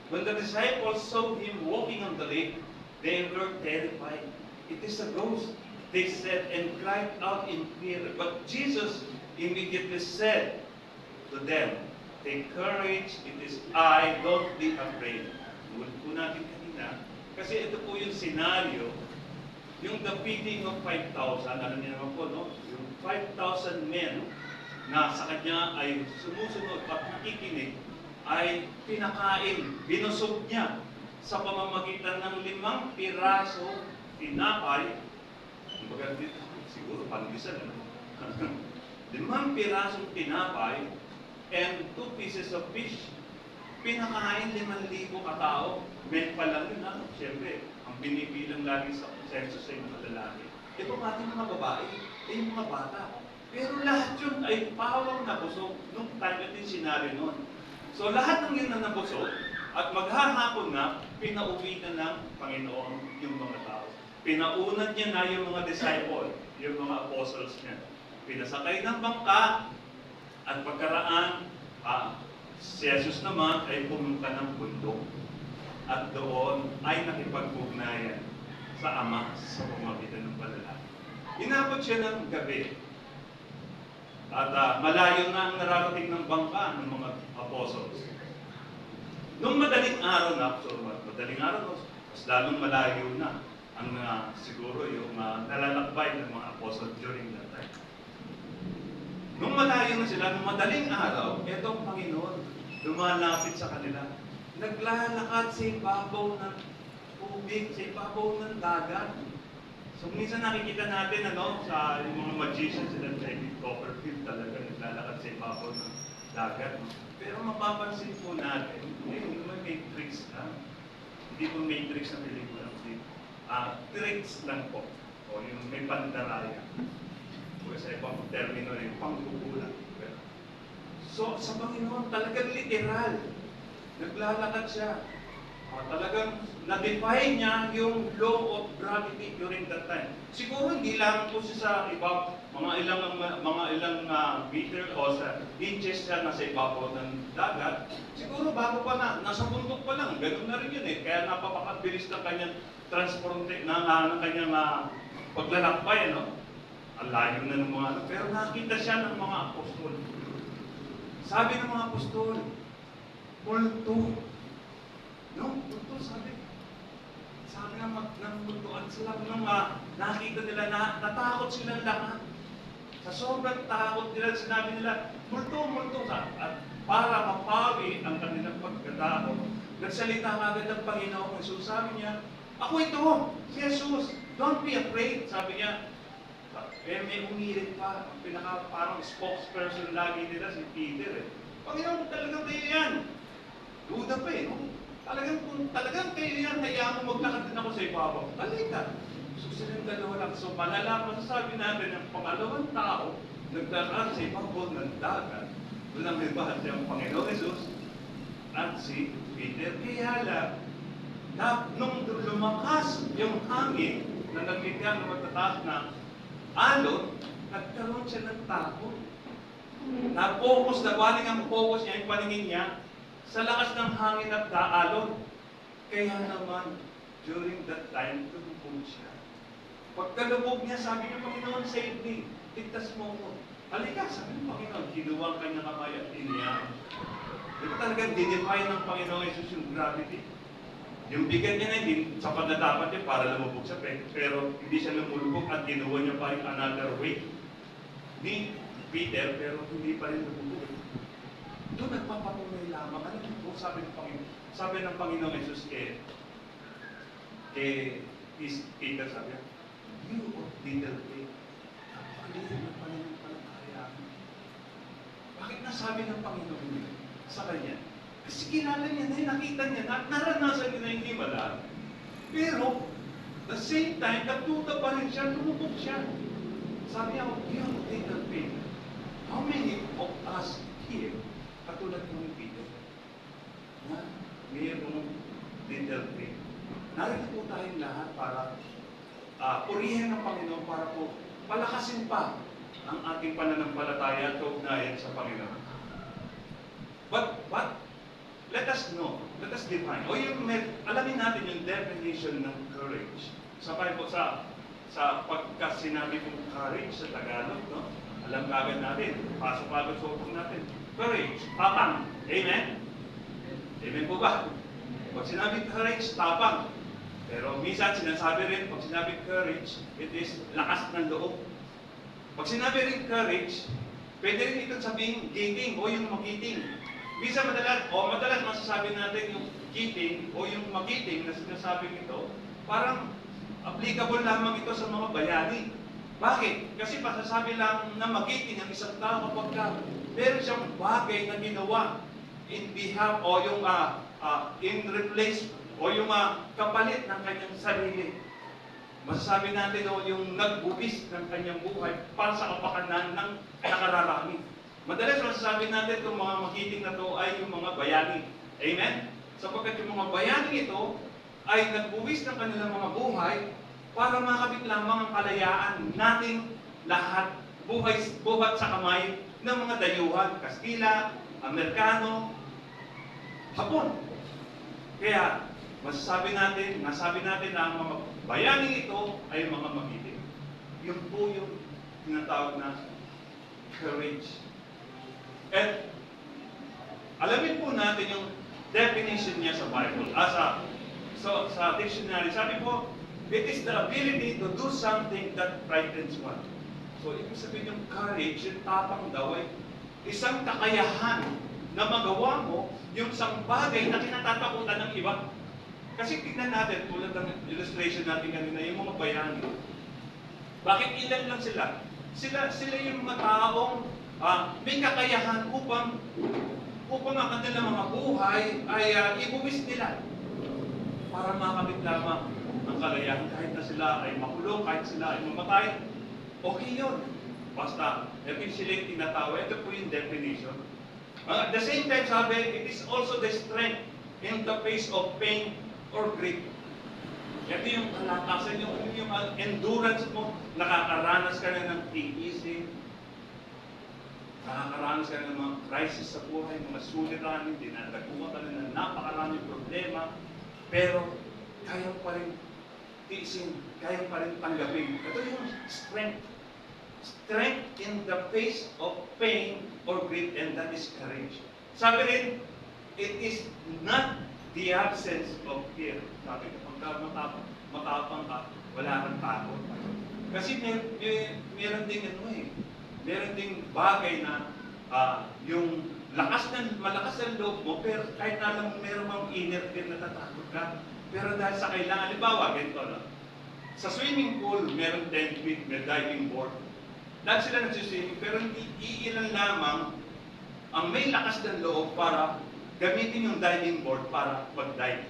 When the disciples saw him walking on the lake, they were terrified. It is a ghost, they said, and cried out in fear. But Jesus immediately said to them, take courage, it is I, don't be afraid. Ulit po natin kanina, kasi ito po yung senaryo, yung the feeding of 5,000, alam niyo naman po, no? Yung 5,000 men na sa kanya ay sumusunod at nakikinig, ay pinakain, binusog niya sa pamamagitan ng 5 piraso tinapay, kumbaga dito, siguro pandesal, ano? 5 pirasong tinapay and 2 pieces of fish. Pinakain 5,000 katao. Men pa lang yun, ano? Siyempre, ang binibilang lagi sa census ay mga lalaki. Ito pati mga babae, yung mga bata. Pero lahat yun ay pawang nabusog nung time natin sinari nun. So lahat ng yun na nabusog at maghahapon na, pinauwi na ng Panginoon yung mga tao. Pinaunad niya na yung mga disciple, yung mga apostles niya. Pinasakay ng bangka at pagkaraan, si Jesus naman ay pumunta ng bundok. At doon ay nakipag-ugnayan sa Ama sa pamamagitan ng panalangin. Inabot siya ng gabi. At malayo na ang nararating ng bangka ng mga apostles. Nung madaling araw na, mas lalong malayo na ang siguro yung nalalakbay ng mga apostles during that time. Nung malayo na sila, nung madaling araw, etong Panginoon lumalapit sa kanila. Naglalakad sa ibabaw ng tubig, sa ibabaw ng dagat. So minsan nakikita natin sa yung mga magicians, sila David Copperfield talaga naglalakad sa ibabaw ng dagat. Pero mapapansin po natin, hindi mo may tricks na. Hindi mo may tricks na pelikula. Tricks lang po. O yung may pandaraya. O sa ibang termino yung pangkukulang. So sa Panginoon talagang literal. Naglalakad siya. Talagang na-define niya yung law of gravity during that time. Siguro hindi lang po siya sa iba, mga ilang meter o sa inches siya nasa ibabaw ng dagat. Siguro bago pa nasa bundok pa lang, ganun na rin yun eh. Kaya napapakabilis ng kanyang ng kanyang paglalakbay, Ang layo na ng mga pero nakita siya ng mga apostol. Sabi ng mga apostol, multo. Multo, sabi ng multuan sila nung nakita nila na natakot silang lahat. Sa sobrang takot nila, sinabi nila, multo. At para mapawi ang kanilang pagkatakot, nagsalita agad ng Panginoon. So sabi niya, ako ito, si Jesus, don't be afraid. Sabi niya, may umirit pa, ang parang spokesperson lagi nila si Peter. Panginoon, talagang kayo yan. Duda pa Talagang kayo yan, hayaan mo maglakad din ako sa ibabaw. Talika. So silang dalawa lang. So malalaman, sabi natin, ang pangalawang tao, nagdaraan sa ibabaw ng dagat, walang iba siyang Panginoon Jesus at si Peter. Kaya lang, nung lumakas yung hangin na nagbigyan ng matataas na alon, nagkaroon siya ng takot. Na-focus, nabaling ang focus niya, yung paningin niya, sa lakas ng hangin at daalon. Kaya naman, during that time, lumubog siya. Pagkalubog niya, sabi niya, Panginoon, save me. Ligtas mo ko. Halika, sabi ng Panginoon, kinuwang kanya kamay at iniyak. Di ba talagang dinefine ng Panginoon Jesus yung gravity? Yung bigat niya na hindi, sapat na dapat niya para lumubog siya, pero hindi siya lumulubog at kinuha niya pa yung another way. Ni Peter, pero hindi pa rin lumubog. Doon nagpapatunay lamang. Ano po sabi ng Panginoon? Sabi ng Panginoon Jesus kay Peter, sabi niya, you of little faith. Napakaliit ng pananampalataya. Bakit nasabi ng Panginoon sa kanya? Kasi kilala niya na, nakita niya na, naranasan niya na hindi malaan. Pero, the same time, nagtuta pa rin siya, lumubog siya. Sabi niya, you of little faith. How many of us here, katulad ng Peter, na mayroong little faith? Narito po tayong lahat para purihin ng Panginoon para po palakasin pa ang ating pananampalataya at kaugnayan sa Panginoon. But let us know, let us define, o alamin natin yung definition ng courage. Sa Bible, sa pagka sinabi kong courage sa Tagalog, no? Alam kagad natin, pasok agad sa utak natin. Courage, tapang. Amen? Amen po ba? Pag sinabi courage, tapang. Pero minsan sinasabi rin, pag sinabi courage, it is lakas ng loob. Pag sinabi rin courage, pwede rin itong sabihin giting o yung magiting. Minsan madalas masasabi natin yung giting o yung magiting na sinasabing ito, parang applicable lamang ito sa mga bayani. Bakit? Kasi pasasabi lang na magiting ang isang tao kapag meron siyang bagay na ginawa in behalf o yung in replace o yung kapalit ng kanyang sarili. Masasabi natin yung nagbubis ng kanyang buhay para sa kapakanan ng nakararami. Madalas masasabi natin itong mga magiting na to ay yung mga bayani. Amen? Sapagkat yung mga bayani ito ay nagbuwis ng kanilang mga buhay para makabit lamang ang kalayaan nating lahat buhat sa kamay ng mga dayuhan, Kastila, Amerikano, Hapon. Kaya nasabi natin na ang mga bayaning ito ay mga magiting. Yung po yung tinatawag na courage. At alamin po natin yung definition niya sa Bible. Sa dictionary, sabi po, it is the ability to do something that frightens one. So, ibig sabihin yung courage, yung tapang daw ay isang kakayahan na magawa mo yung isang bagay na kinatatakutan ng iba. Kasi tignan natin, tulad ng illustration natin kanina, yung mga bayani. Bakit ilan lang sila? Sila yung mga taong may kakayahan upang ang kanilang mga buhay ay ibuwis nila para makamit lamang ang kalayahan. Kahit na sila ay makulong, kahit sila ay mamatay, okay yun. Basta, ito sila yung tinatawag. Ito po yung definition. At the same time, sabi, it is also the strength in the face of pain or grief. Ito yung kalakasan, yung endurance mo, nakakaranas ka na ng tiisin, nakakaranas ka na ng mga crisis sa buhay, mga suliranin, dinadaguan ka na ng napakaraming problema, pero kaya pa rin tiisin, kaya pa rin tanggapin. Ito yung strength. Strength in the face of pain or grief, and that is courage. Sabi rin, it is not the absence of fear. Sabi ko, pagka matapang ka, wala kang takot. Kasi meron ding meron ding bagay na yung malakas ng loob mo, pero kahit na alam mo meron mang inner fear na natatakot ka, pero dahil sa kailangan, halimbawa, ganito, no? Sa swimming pool, meron 10 feet, may diving board. Lahat sila nagsiswimming, pero iilan lamang ang may lakas ng loob para gamitin yung diving board para mag-dive.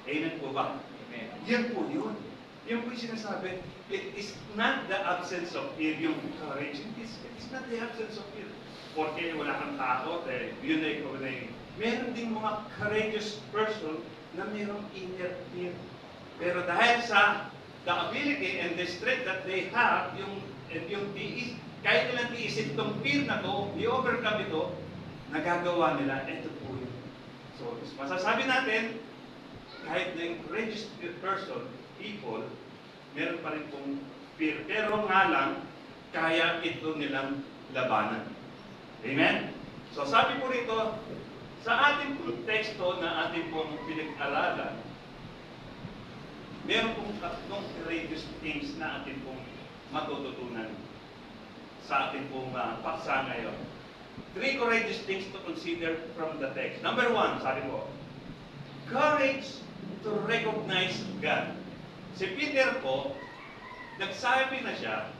Amen po ba? Amen. Yan po yun. Yan po yung sinasabi. It is not the absence of fear, yung courage. It is not the absence of fear. Porque wala kang takot, yun ay ikaw na yun. Meron din mga courageous person na mayroong inner fear. Pero dahil sa the ability and the strength that they have, yung tiis, kahit nilang tiisin itong fear na to, i-overcome ito, nagagawa nila, ito po yun. So, masasabi natin, kahit na yung courageous people, meron pa rin pong fear. Pero nga lang, kaya ito nilang labanan. Amen? So, sabi po rito, sa ating pong teksto na ating pong pinag-aralan, meron pong tatlong courageous things na ating pong matututunan sa ating pong paksa ngayon. 3 courageous things to consider from the text. Number 1, sabi mo, courage to recognize God. Si Peter po, nagsabi na siya,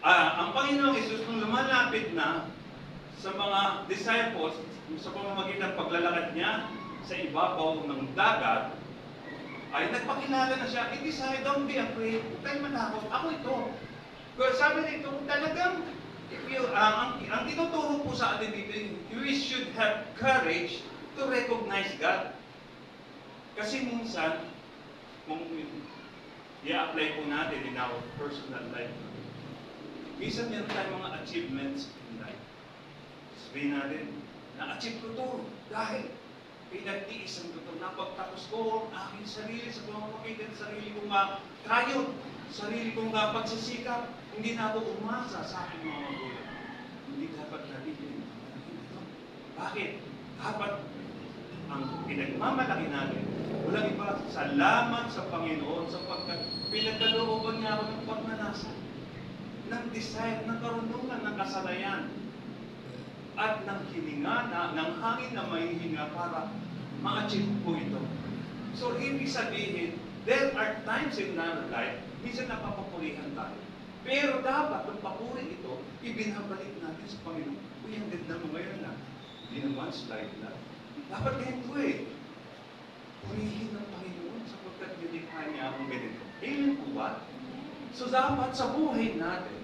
ang Panginoong Isus nung lumalapit na sa mga disciples, sa pamamagitan ng paglalakad niya sa ibabaw ng dagat, ay nagpakilala na siya, it is I, don't be afraid, huwag tayong matakot, ako ito. Kaya sabi nito, talagang, ang tinuturo po sa atin dito, we should have courage to recognize God. Kasi minsan, kung i-apply po natin in our personal life, minsan meron tayong mga achievements in life. Sabihin natin, na-achieve ko to dahil pinagtiisan ko ito. Napagtapos ko ang aking sarili sa pamamagitan ng sarili kong kayod, sarili kong pagsisikap. Hindi na ako umasa sa aking mga magulang. Hindi dapat natin yun. Bakit? Dapat ang pinagmamalaki natin, walang iba, salamat sa Panginoon sapagkat pinagkalooban niya ako ng pagnanasa, ng desire, ng karunungan, ng kasanayan, at ng hininga, ng hangin na may hininga para ma-achieve ko ito. So, ibig sabihin, there are times in our life, minsan napapapulihan tayo. Pero dapat, ang papuri ito, ibinabalik natin sa Panginoon. Uy, ang ganda mo ngayon na. Hindi naman, slide na. Dapat ganito eh. Purihin ng Panginoon sapagkat nilikha niya akong ganito. Amen po ba? So, dapat sa buhay natin,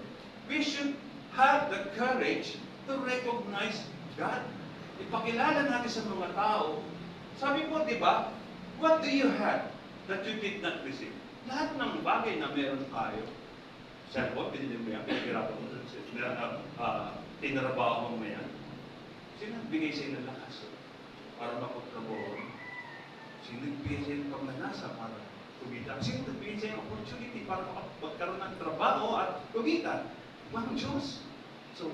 we should have the courage to recognize God. Ipakilala natin sa mga tao. Sabi mo, di ba, what do you have that you did not receive? Lahat ng bagay na meron tayo, cellphone, binili mo yan, pinagirapan mo, tinarabaho mo yan. Sino nagbigay sa'yo ng lakas para mapagtrabaho? Sino nagbigay sa'yo ng pagnanasa para kumita? Sino nagbigay sa'yo ng opportunity para magkaroon ng trabaho at kumita? Ang Diyos. So,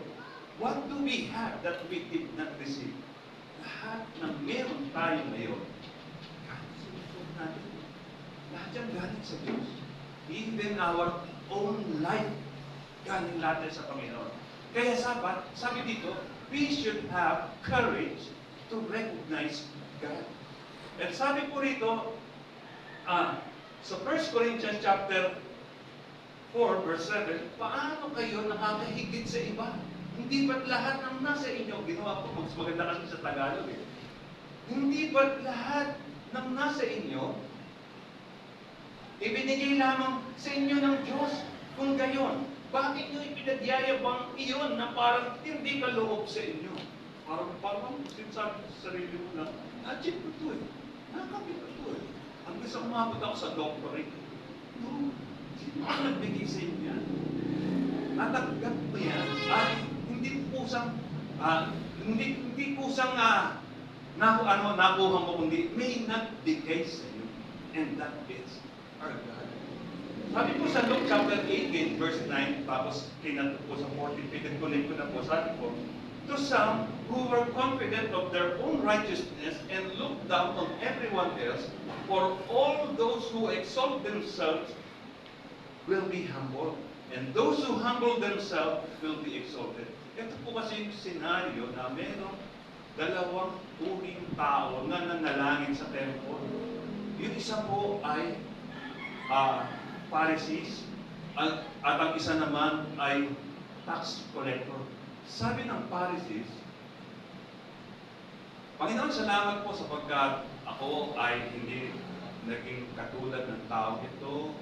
what do we have that we did not receive? Lahat ng meron tayo ngayon, kahit sinipod natin, lahat yan galing sa Diyos. Even our own life, galing natin sa Panginoon. Kaya sabi dito, we should have courage to recognize God. At sabi po rito, sa 1 Corinthians chapter 4, verse 7, paano kayo nakakahigit sa iba? Hindi ba't lahat ng nasa inyo, ginawa ko, mas maganda kasi sa Tagalog eh. Hindi ba't lahat ng nasa inyo, ibinigay lamang sa inyo ng Diyos? Kung gayon, bakit nyo ipinagyayabang iyon na parang hindi ka loob sa inyo? Parang sinasabi sa sarili mo na, na-achieve ko ito eh. Nakakapit ko ito eh. Hanggang sa umabot ako sa doctorate. No, sino ka nagbigay sa inyo yan? Natanggap mo yan at hindi kusang nakuha mo, kundi may nagbigay sa iyo. And that is our God. Sabi po sa Luke chapter 18, verse 9, tapos kinato po sa 14, pinag-connect ko na po, sabi po, to some who were confident of their own righteousness and looked down on everyone else, for all those who exalt themselves will be humbled, and those who humble themselves will be exalted. Ito po kasi yung senaryo na merong dalawang uring tao na nanalangin sa temple. Yung isa po ay Pharisees, at ang isa naman ay tax collector. Sabi ng Pharisees, Panginoon, salamat po sapagkat ako ay hindi naging katulad ng tao ito,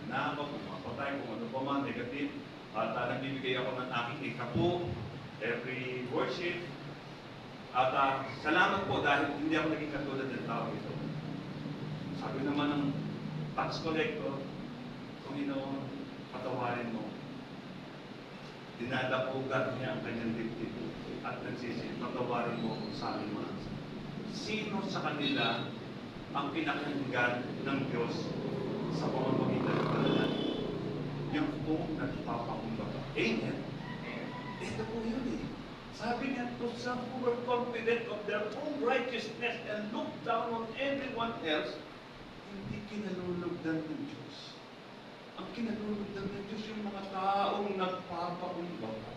nanakaw, pumapatay, kung ano pa man, negative, at nagbibigay ako ng aking ikapo, every worship, at salamat po dahil hindi ako naging katulad ng tao ito. Sabi naman ng tax collector, Panginoon, patawarin mo. Dinadapugan niya ang kanyang dibdib at nagsisi, patawarin mo kung sa aming mga. Sino sa kanila ang pinakinggan ng Diyos sa pamamagitan ng panalangin? Yung kung nagpapakumbaba. Amen? Ito po yun eh. Sabi niya, to some who were confident of their own righteousness and looked down on everyone else, hindi kinalulugdan ng Diyos. Ang kinalulugdan ng Diyos yung mga taong nagpapakumbaba.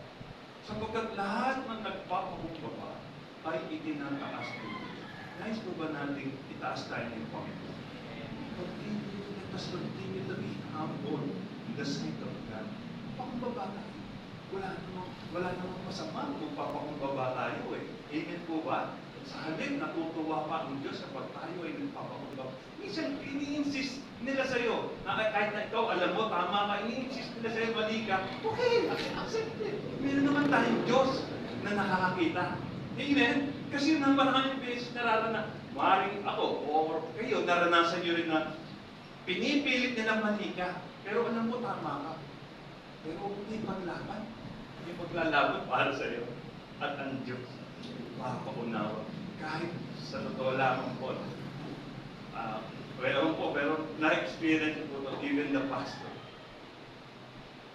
Sapagkat lahat ng nagpapakumbaba ay itinataas ng Diyos. Nais po ba natin itaas tayo ng Panginoon? Let us continue to be humble in the sight of God. Pakumbaba tayo. Wala namang masama kung papakumbaba tayo eh. Amen po ba? Sa halip, natutuwa pa ang Diyos kapag tayo ay nagpapakumbaba. Minsan, ini-insist nila sa'yo, na kahit na ikaw, alam mo, tama ka, ini-insist nila sa'yo, mali ka, okay, accept it. Meron naman tayong Diyos na nakakakita. Amen? Kasi yun ang maraming beses nararanasan. Maring ako, or kayo, naranasan nyo rin na pinipilit nilang mali ka. Pero alam mo, tama ka. Pero may paglaban. May paglalaban para sa iyo. At ang Diyos, mapaunawa. Kahit sa totoo lamang po, ewan po, pero na-experience po ito, even the pastor.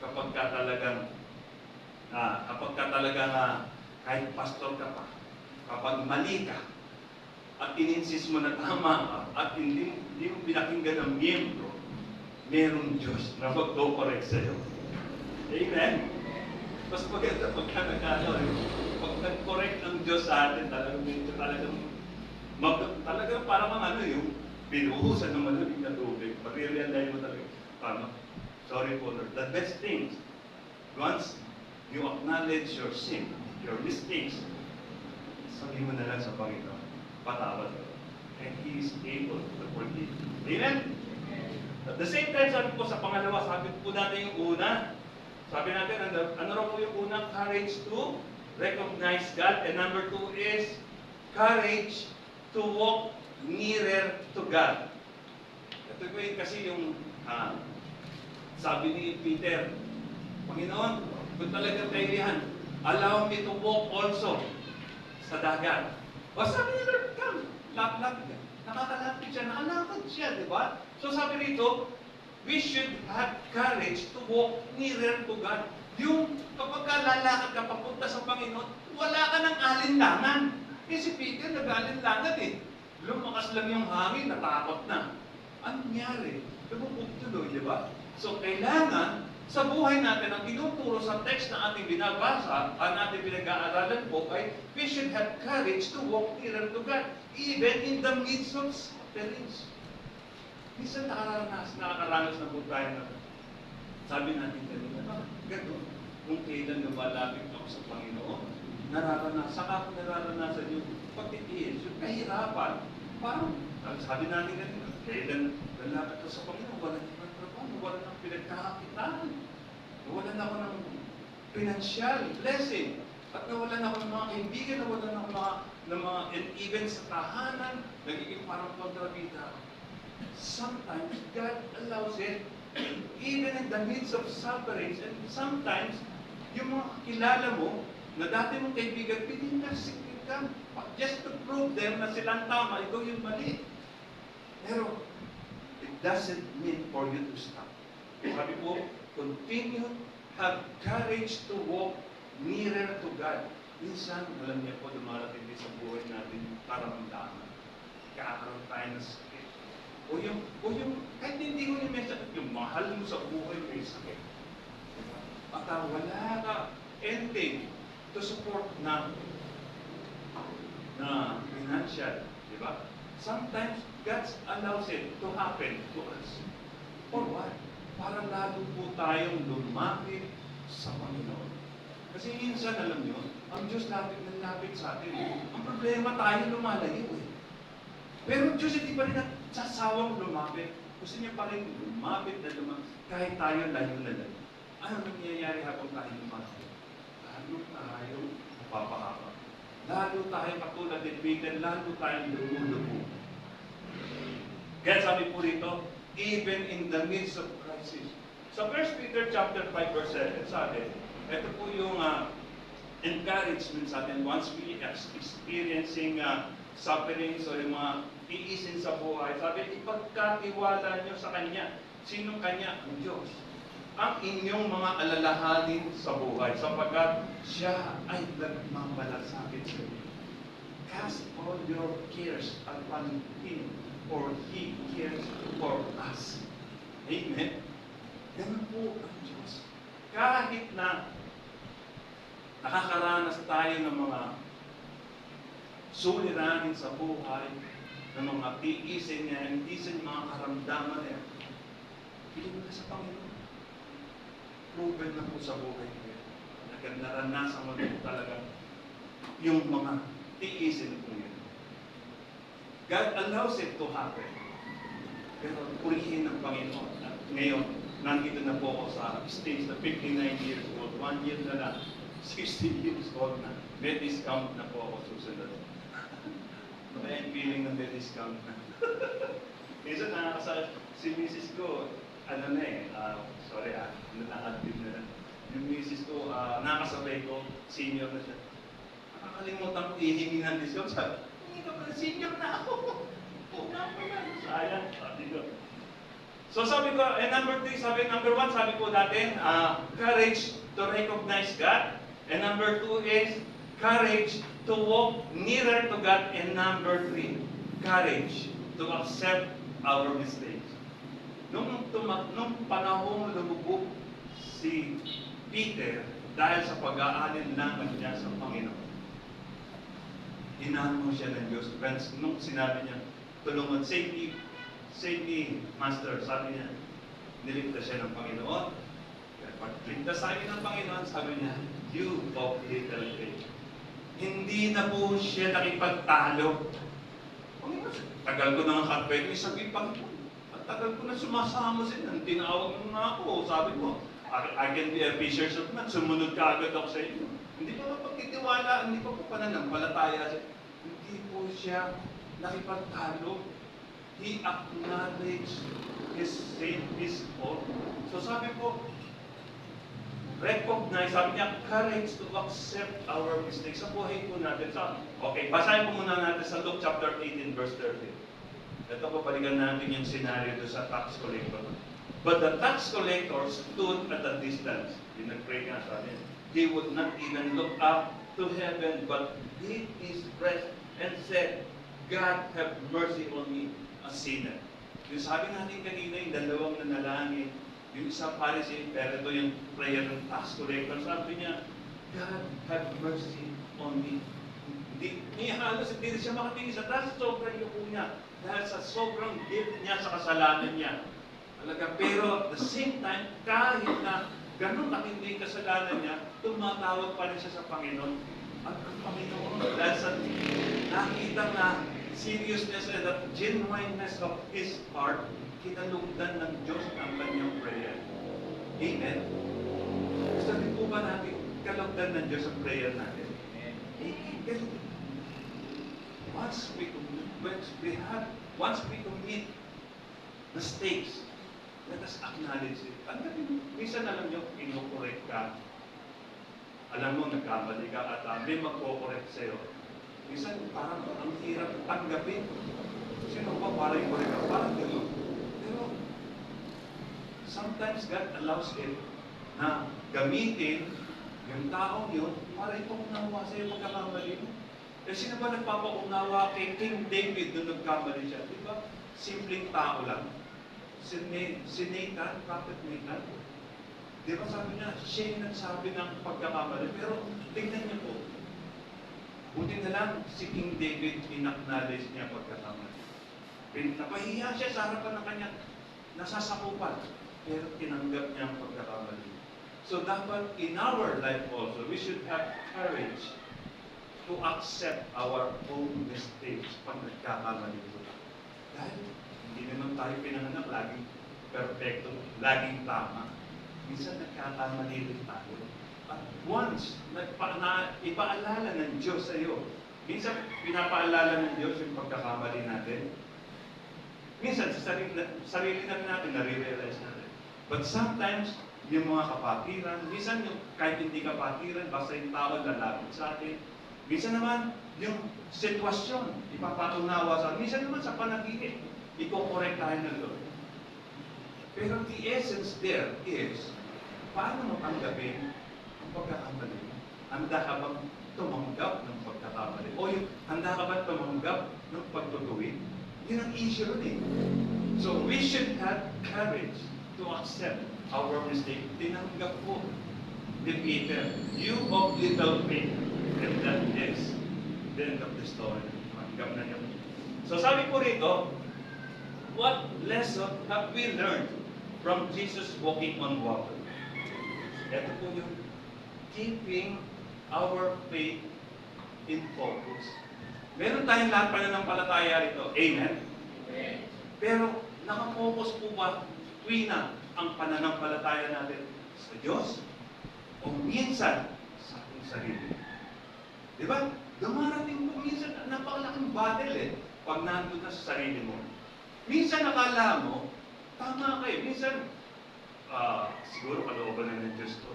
Kapag ka talagang kahit pastor ka pa, kapag mali ka, at ininsist mo na tama ka, at hindi mo pinakinggan ng miyembro, merong Diyos na mag-correct sa'yo. Amen? Mas maganda pagka pag nag-correct ng Diyos sa atin, talagang parang yung binuhusan ng malamig na tubig. Pag-realize mo talaga, parang, sorry po Lord, the best things, once you acknowledge your sin, your mistakes, sabihin mo na lang sa Panginoon, patawad ko. And He is able to forgive. Amen? At the same time, sabi po sa pangalawa, sabi po natin yung una, sabi natin, ano raw po yung unang courage to recognize God, and number 2 is courage to walk nearer to God. Ito po yung kasi yung sabi ni Peter, Panginoon, kung talagang kayo yan, allow me to walk also sa dagat. O sabi ni Lord, come, lapit ka. Nakakalapit siya, nakalakad siya, di ba? So sabi rito, we should have courage to walk nearer to God. Yung kapag lalakad ka papunta sa Panginoon, wala ka ng alinlangan. Si Peter nag-alinlangan eh. Lumakas lang yung hangin, natakot na. Anong nangyari? Lumubog tuloy, di ba? So kailangan, sa buhay natin, ang tinuturo sa text na ating binabasa, ang ating pinag-aaralan po, ay we should have courage to walk nearer to God, even in the midst of sufferings. Minsan nakakaranas na po tayo na sabi natin kanina, gano'n, kung kailan lumalapit ako sa Panginoon, saka ko nararanasan yung pagtitiis, yung kahirapan. Parang, sabi natin kanina, kailan lalapit ako sa Panginoon, wala nang trabaho, wala nang pinagkakakitaan, nawalan ako ng financial blessing, at nawalan ako ng mga kaibigan, nawalan ako ng mga and even sa tahanan, nagiging parang kontrabida. Sometimes God allows it, even in the midst of sufferings, and sometimes yung mga kilala mo, na dati mong kaibigan, pininasikip ka, just to prove them na silang tama, ikaw yung mali. Pero, it doesn't mean for you to stop. Sabi po, continue, have courage to walk nearer to God. Minsan, alam niya po, dumarating din sa buhay natin yung karamdaman. Kakaroon tayo ng sakit. O yung, kahit hindi ko yung may sakit, yung mahal mo sa buhay may sakit. At wala ka anything to support na financial, di ba? Sometimes, God allows it to happen to us. For what? Para lalo po tayong lumapit sa Panginoon. Kasi minsan, alam nyo, ang Diyos lapit sa atin. Ang problema tayo lumalayo eh. Pero Diyos hindi pa rin nagsasawang lumapit. Gusto niya pa rin lumapit kahit tayo layo na layo. Ano nangyayari habang tayo lumapit? Lalo tayo napapahaba. Lalo tayo katulad ni Peter, lalo tayong lumulubo. Kaya sabi po rito, even in the midst of crisis. Sa 1 Peter chapter 5 verse 7, sabi, ito po yung encouragement sa atin once we experiencing sufferings o yung mga tiisin sa buhay. Sabi, ipagkatiwala nyo sa Kanya. Sino Kanya? Ang Diyos. Ang inyong mga alalahanin sa buhay, sapagkat siya ay nagmamalasakit sa inyo. Cast all your cares upon Him, for He cares for us. Amen? Ganun po ang Diyos. Kahit na nakakaranas tayo ng mga suliranin sa buhay, ng mga tiisin niya, hindi sa mga karamdaman niya, piling mo na sa Panginoon. Proven na po sa buhay niya. Naranasan mo talaga yung mga tiisin po niya. God allows it to happen. Pero purihin ng Panginoon. At ngayon, nandito na po ako sa stage na 59 years old. 1 year na lang. 60 years old na. May discount na po ako susunod. May feeling na may discount na. Minsan nakakasal si misis ko, nalakad na lang. Yung misis ko, nakasabay ko, senior na siya. Nakakalimutan ko ihingi ng discount. Sabi, hindi ka pala, senior na ako. Oo nga pala, sayang, sabi ko. So sabi ko, number 3, number 1, sabi ko dati, courage to recognize God. And number 2 is courage to walk nearer to God. And number 3, courage to accept our mistakes. Nung panahong lumubog si Peter dahil sa pag-aalinlangan niya sa Panginoon, inaano mo siya ng Diyos. Friends, nung sinabi niya, tulungan, save me, Master, sabi niya, niligtas siya ng Paginoon. Pag ligtas sa akin ng Panginoon, sabi niya, you of little faith. Hindi na po siya nakipagtalo. Tagal ko na ng karpet, sabi, Panginoon, at tagal ko na sumasama siya. Tinawag mo na ako, sabi ko, I can be a fisher of men, sumunod ka agad ako sa inyo. Hindi pa mapagtitiwala, hindi pa po pananampalataya siya. Hindi po siya nakipagtalo. He acknowledged his sin, his fault. So sabi po, recognize, sabi niya, courage to accept our mistakes. Sa buhay po natin. Okay, basahin po muna natin sa Luke chapter 18, verse 30. Ito po, balikan natin yung scenario doon sa tax collector. But the tax collector stood at a distance. Pinag-pray nga sa atin. He would not even look up to heaven, but hid his breast and said, God, have mercy on me, a sinner. Yung sabi natin kanina, yung dalawang nanalangin, yung isa Pharisee, pero ito yung prayer ng tax collector, sabi niya, God, have mercy on me. Hindi halos hindi siya makatingin sa taas, sobrang yuko niya. Dahil sa sobrang guilt niya sa kasalanan niya. Talaga, pero at the same time, kahit na ganun matindi yung kasalanan niya, tumatawag pa rin siya sa Panginoon. At ang Panginoon, dahil sa nakita na seriousness and the genuineness of his heart, kinalugdan ng Diyos ang kanyang prayer. Amen? Gusto rin po ba natin kalugdan ng Diyos ang prayer natin? Amen. Once we commit mistakes, let us acknowledge it. Minsan alam nyo, inokorek ka. Alam mo, nagkamali ka at may magkokorek sa'yo. Minsan, parang ang hirap tanggapin. Sino ba parang yung korek ka? Parang gano'n. Pero, sometimes God allows it na gamitin yung taong yun para ipaunawa sa'yo pagkakamali mo. Eh, sino ba nagpapaunawa kay King David nung nagkamali siya? Di ba? Simpleng tao lang. Si Nathan, Prophet Nathan, di ba sabi niya, siya yung nagsabi ng pagkakamali. Pero tingnan niyo po, buti na lang si King David in-acknowledge niya pagkakamali. Napahiya siya sa harapan ng kanyang nasasakupan, pero tinanggap niya ang pagkakamali. So dapat in our life also, we should have courage to accept our own mistakes pag nagkakamali po. Dahil hindi naman tayo pinanganak laging perfecto, laging tama. Minsan nagkakamali rin tayo. At once, ipaalala ng Diyos sa iyo, minsan pinapaalala ng Diyos yung pagkakamali natin. Minsan sa sarili natin, nare-realize natin. But sometimes, yung mga kapatiran, minsan yung kahit hindi kapatiran, basta yung tao lalapit sa atin. Minsan naman, yung sitwasyon, ipapaunawa sa atin. Minsan naman sa panaginip, iko-correct tayo ng Lord. Pero the essence there is, paano mo tanggapin ang pagkakamali? Handa ka bang tumanggap ng pagkakamali? O yung handa ka bang tumanggap ng pagtutuwid? Yun ang issue rin eh. So we should have courage to accept our mistake. Tinanggap po ni Peter, you of little faith. And that is the end of the story. Tanggap na niya. So sabi po rito, what lesson have we learned from Jesus walking on water? Ito po yung keeping our faith in focus. Meron tayong lahat pananampalataya rito. Amen? Amen. Pero nakafocus po ba tuwina ang pananampalataya natin sa Diyos o minsan sa ating sarili? Di ba? Dumarating po minsan, napakalaking battle eh, pag nandun na sa sarili mo. Minsan nakala mo, tama kayo. Minsan, siguro kalooban na ng Diyos to.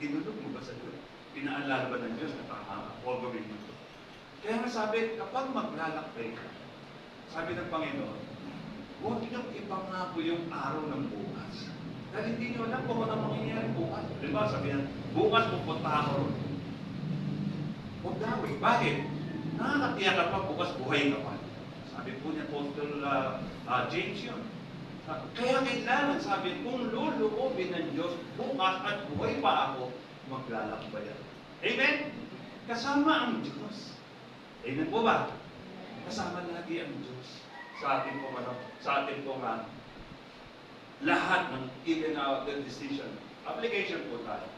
Dinulog mo ba sa Diyos? Pinaalala ba ng Diyos na tama? Huwag gawin mo to. Kaya nga sabi, kapag maglalakbay ka, sabi ng Panginoon, huwag niyong ipangako yung araw ng bukas. Dahil hindi niyo alam kung ano mangyayari bukas. Diba, sabi niya, bukas pupunta ako ron. Huwag daw eh. Bakit? Nakakatiyak ka pa, bukas buhay ka pa. Sabi po niya, Apostle James yun. Kaya kailangan sabi, kung luluobin ng Diyos bukas at buhay pa ako, maglalakbay ako. Amen? Kasama ang Diyos. Amen po ba? Kasama lagi ang Diyos sa ating lahat ng even the decision. Application po tayo.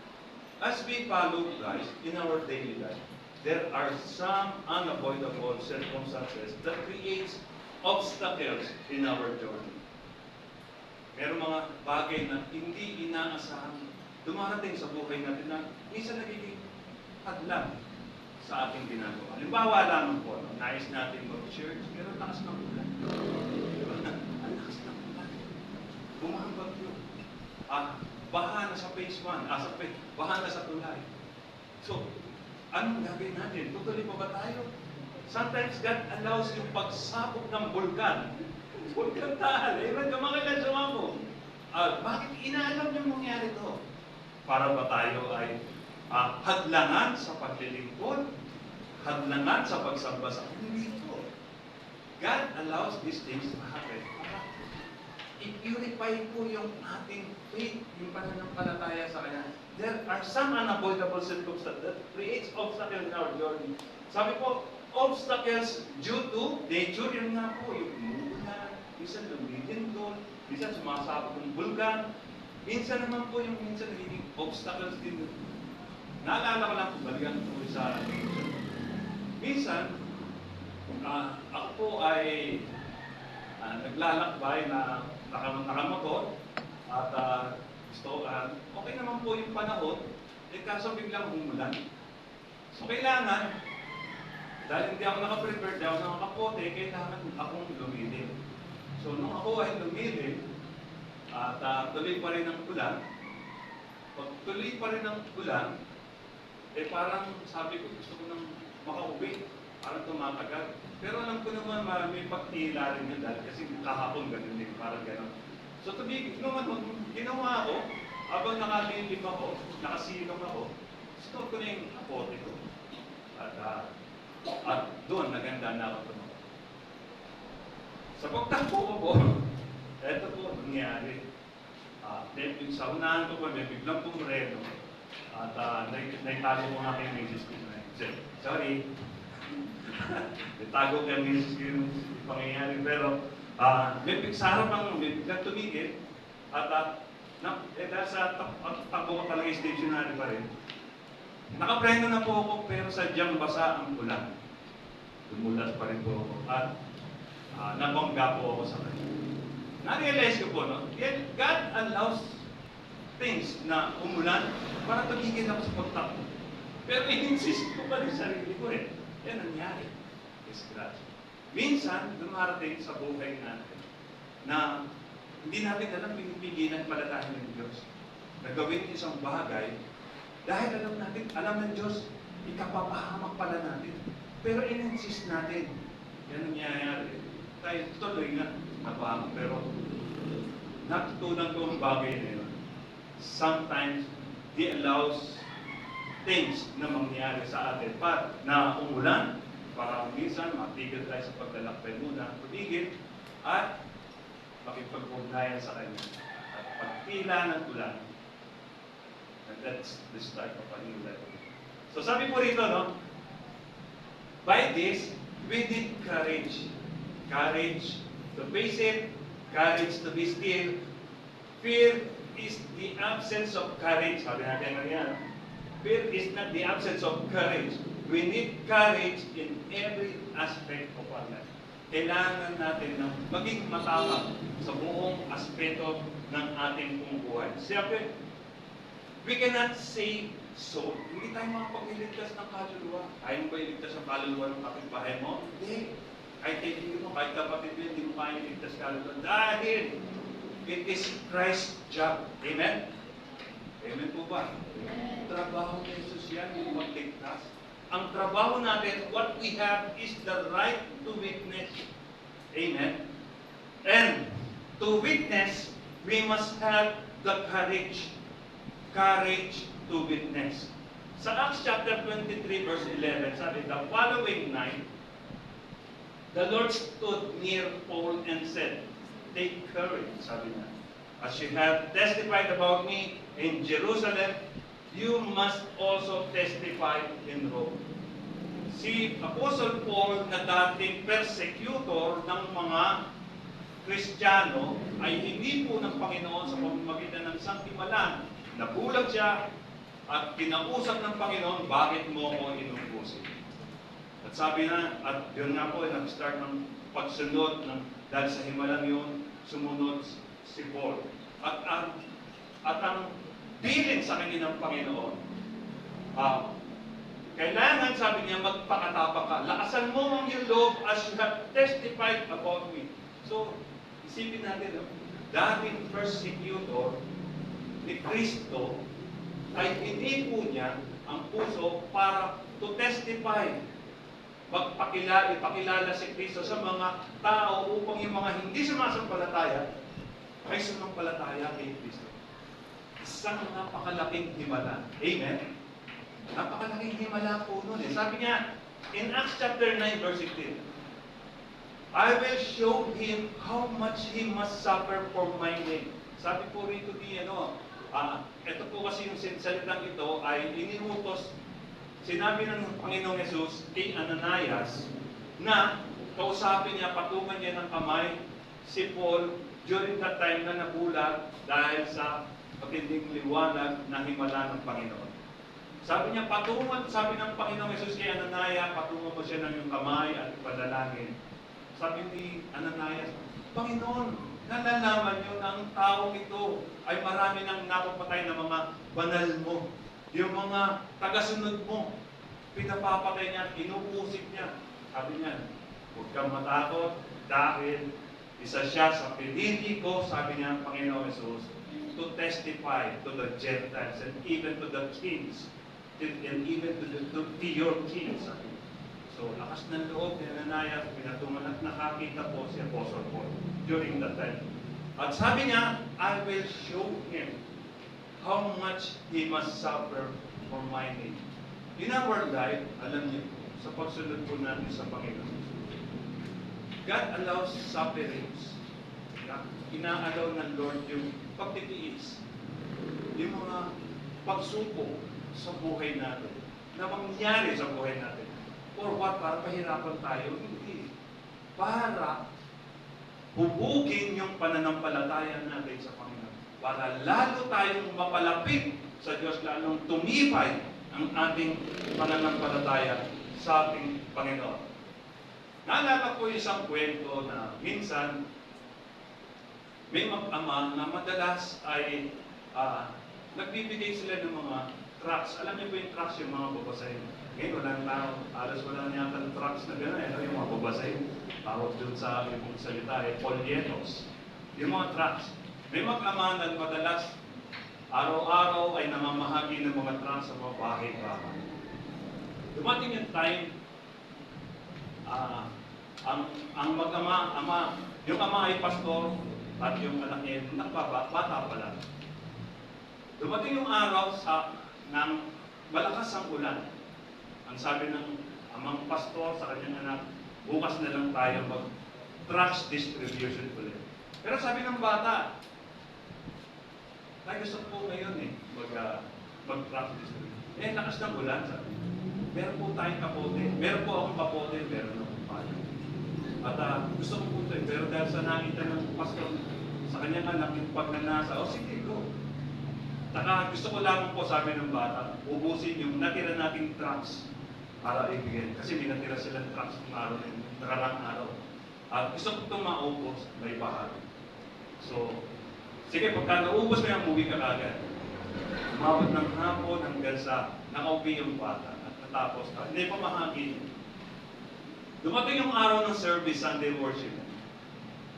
As we follow guys in our daily life, there are some unavoidable circumstances that creates obstacles in our journey. Meron mga bagay na hindi inaasahan dumarating sa buhay natin na minsan nagiging hadlang sa ating ginagawa. Halimbawa lamang po, nais natin mag-church, pero lakas ng ulan. Diba? Ang lakas ng ulan. Bumabag yun. Baha na sa phase 1, baha na sa tulay. So, anong gagawin natin? Tutuloy pa ba tayo? Sometimes God allows yung pagsabog ng bulkan. Bulkan taal. Kamakailan sumabog. Bakit inaalam niyang mangyari ito? Para ba tayo ay hadlangan sa paglilingkod? Hadlangan sa pagsamba sa hindi ito. God allows these things to happen para i-purify po yung ating faith, yung pananampalataya sa Kanya. There are some unavoidable circumstances that creates obstacles in our journey. Sabi po, obstacles due to nature, yun nga po, yung umuulan, minsan lumilindol, minsan sumasabog ng bulkan, minsan naman po yung nagiging obstacles din. Naalala ko lang po, balikan po sa minsan, ako po ay naglalakbay na nakamotor at okay naman po yung panahon, kaso biglang umulan. So kailangan, dahil hindi ako nakaprepare, hindi ako nakakapote, kailangan akong lumilin. So nung ako ay lumilin, at tuloy pa rin ang ulan, pag tuloy pa rin ang ulan, parang sabi ko, gusto ko nang makauwi, parang tumatagal. Pero alam ko naman may pagtila rin yun dahil kasi kahapon ganun din, parang gano'n. So ginawa ko, habang nakalilim ako, nakasilong ako, store ko na yung apote ko. At doon, naganda na ako tumakbo. Sa pagtakbo ko po, eto po, nangyari. Sa unahan ko po, may biglang pumreno. At naitalo mo nga kay Mrs. ko. Sorry. Naitago kay Mrs. ko yung pangyayari. Pero, sa harapan mo, may biglang tumigil. At dahil sa takbo ko talaga stationary pa rin, nakapreno na po ako, pero sadyang basa ang ulan. Dumulas pa rin po ako. At nabangga po ako sa kanya. Na-realize ko po, no? God allows things na umulan para tumigil ako sa pagtakbo. Pero in-insist ko pa rin sarili ko eh. Yan nangyari. Disgrasya. Minsan, dumarating sa buhay natin na hindi natin alam pinipigilan pala tayo ng Diyos. Nagawin isang bagay dahil alam ng Diyos, ikapapahamak pala natin. Pero in-insist natin. Yan nangyayari. Tayo tuloy nga, napahamak. Pero natutunan ko ang bagay na yun. Sometimes, He allows things na mangyari sa atin na umulan, para minsan matigil tayo sa paglalakbay muna, tumigil, at makipag-ugnayan sa Kanya. At pagtila ng ulan, and that's the start of a new life. So sabi po rito, no? By this, we need courage. Courage to face it, courage to be still. Fear is the absence of courage. Sabi natin na yan. Fear is not the absence of courage. We need courage in every aspect of our life. Kailangan natin na maging matapang sa buong aspeto ng ating buhay. Siyempre, we cannot save soul. Hindi tayo makapagliligtas ng kaluluwa. Ayaw mo ba iligtas ang kaluluwa ng kapitbahay mo? Hindi. Kahit kaibigan mo, kahit kapatid mo, hindi mo kaya iligtas kaluluwa. Dahil it is Christ's job. Amen? Amen po ba? Trabaho ni Jesus yan, yung magligtas. ang trabaho natin, what we have is the right to witness. Amen? And to witness, we must have the courage. Courage to witness. Sa Acts chapter 23 verse 11, sabi, the following night, the Lord stood near Paul and said, take courage, sabi niya. As you have testified about me in Jerusalem, you must also testify in Rome. Si Apostle Paul na dating persecutor ng mga Kristiyano ay hindi po ng Panginoon sa pamamagitan ng isang timalan. Nagulat siya at kinausap ng Panginoon, bakit mo ko inubusin? At sabi na, at yun nga po, nag-start ng pagsunod dahil sa himalang yun, sumunod si Paul. At ang bilin sa kanya ng Panginoon, kailangan, sabi niya, magpakatapang ka. Lakasan mo ang iyong loob as you have testified about me. So, isipin natin, dating persecutor ni Kristo ay hindi po niya ang puso para to testify. Ipakilala si Kristo sa mga tao upang yung mga hindi sumasampalataya ay sumampalataya kay Kristo. Isang napakalaking himala. Amen? Napakalaking himala po nun. Sabi niya, in Acts chapter 9 verse 16, I will show him how much he must suffer for my name. Sabi po rito ito po kasi yung salitang ito ay iniutos, sinabi ng Panginoong Yesus kay Ananias na kausapin niya, patungan niya ng kamay si Paul during that time na nabulag dahil sa matinding liwanag na himala ng Panginoon. Sabi niya, sabi ng Panginoong Yesus kay Ananias, patungan mo siya ng iyong kamay at ipadalangin. Sabi ni Ananias, Panginoon, nalalaman niyo na ang taong ito ay marami nang napapatay na mga banal mo. Yung mga tagasunod mo, pinapapatay niya, inuusik niya. Sabi niya, huwag kang matakot dahil isa siya sa pinili ko, sabi niya ang Panginoon Jesus, to testify to the Gentiles and even to the kings and even to your kings. So, lakas ng loob ni Ananias, pinatungan at nakakita po si Apostle Paul during that time. At sabi niya, I will show him how much he must suffer for my name. In our life, alam niyo, sa pagsunod po natin sa Panginoon, God allows sufferings. Inaalaw ng Lord yung pagtitiis, yung mga pagsubok sa buhay natin, na mangyari sa buhay natin. For what? Para pahirapan tayo? Hindi. Para hubugin yung pananampalataya natin sa Panginoon. Para lalo tayong mapalapit sa Diyos, lalong tumibay ang ating pananampalataya sa ating Panginoon. Naalala ko isang kwento na minsan may mag-ama na madalas ay nagbibigay sila ng mga trucks. Alam niyo ba yung trucks, yung mga babasahin? Ngayon, walang tao, alas wala niya ang trucks na gano'n, yung mga babasahin. Tawag dun sa ibang salita, polyetos. Yung mga trucks. May mag-ama na madalas, araw-araw ay namamahagi ng mga trucks sa mga bahay-bahay. Dumating yung time, ang mag-ama, yung ama ay pastor, at yung anak niya, bata pa lang. Dumating yung araw ng malakas ang ulan. Ang sabi ng amang pastor sa kanyang anak, bukas na lang tayo mag-trucks distribution ulit. Pero sabi ng bata, gusto ko ngayon mag-trucks distribution. Lakas ng ulan, sabi. Meron po tayong kapote. Meron po akong kapote, meron akong pala. At gusto ko po ito, pero dahil sa nakita ng pastor, sa kanyang anak, yung pagnanasa, sige, go. Saka gusto ko lamang po, sabi ng bata, ubusin yung natira nating trucks para ibigay. Kasi may natira silang trucks ng araw, nakarang araw. At gusto ko itong maubos, may bahagi. So, sige, pagka naubos mo yung movie ka agad, umabot ng hapon hanggang sa nakauwi yung bata at natapos ka. Hindi pa mahagi. Dumating yung araw ng service, Sunday worship.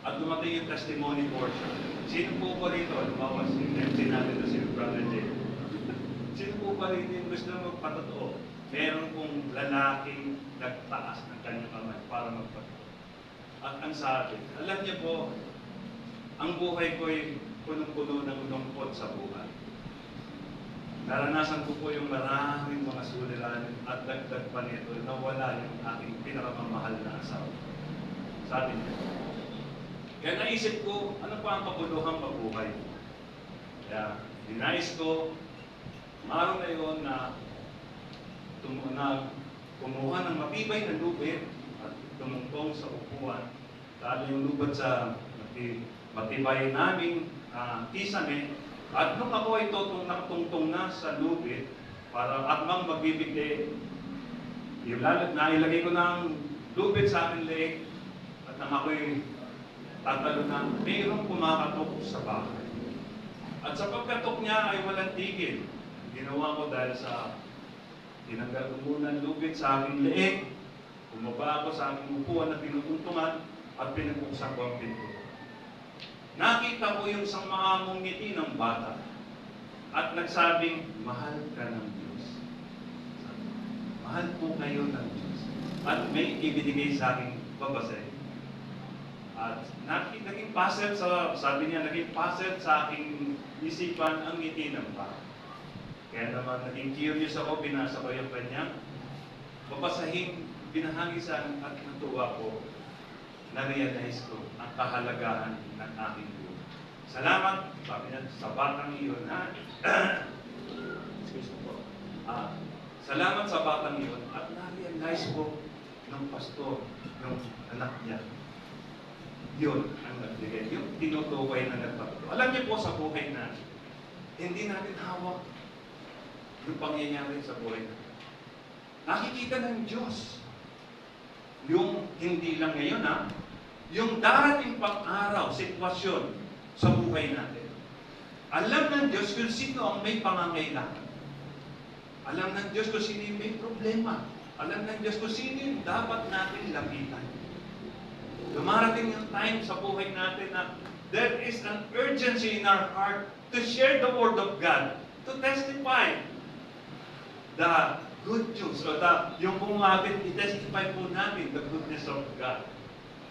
At dumating yung testimony portion. Sino po ba rito? Lumawas yung MC natin na si Brother Jay. Sino po ba rito yung gusto magpatotoo? meron pong lalaking nagtaas ng kanyang kamay para magpatuloy. At ang sabi, alam niyo po, ang buhay ko ay punong-puno ng lungkot sa buhay. Naranasan ko po yung maraming mga suliranin at dagdag pa nito na wala yung aking pinakamamahal na asawa. Sabi niya. Kaya naisip ko, ano pa ang kabuluhang mabuhay? Kaya dinais ko, araw na yun na kumuha ng matibay na lubid at tumungtong sa upuan. Lalo yung lubad sa matibay naming kisame. At nung ako ay nakatungtong na sa lubid, para at mang magbibigay, nailagay ko ng lubid sa aking leeg, at nang ako'y tatalo na, mayroong kumakatok sa bahay. At sa pagkatok niya ay walang tigil. Ginawa ko dahil sa tinanggal ko muna ang lubid sa aking leeg, bumaba ako sa aking upuan na tinutungtungan, at pinagpuksan ko ang pinto. Nakita ko yung isang maamong ngiti ng bata at nagsabing, mahal ka ng Diyos. Mahal po kayo ng Diyos. At may ibinigay sa aking babasahin. At naging puzzle sabi niya, naging puzzle sa aking isipan ang ngiti ng bata. Kaya naman naging curious ako, binasa ko yung kanyang babasahin, binahangisan at natuwa ko. Na-realize ko ang kahalagahan ng aking buhay. Salamat, sabi niya, sa batang iyon na excuse me po. Salamat sa batang iyon at na-realize ko ng pastor, ng anak niya. Yun ang nagbigay. Yung tinutukoy na nagpapito. Alam niyo po sa buhay na hindi natin hawak yung pangyayari sa buhay na. Nakikita ng Diyos. Yung hindi lang ngayon yung darating pang araw, sitwasyon sa buhay natin. Alam ng Diyos kung sino ang may pangangailangan. Alam ng Diyos kung sino yung may problema. Alam ng Diyos kung sino yung dapat natin lapitan. Dumarating yung time sa buhay natin na there is an urgency in our heart to share the Word of God, to testify the good news, o yung kung natin, i-testify po natin the goodness of God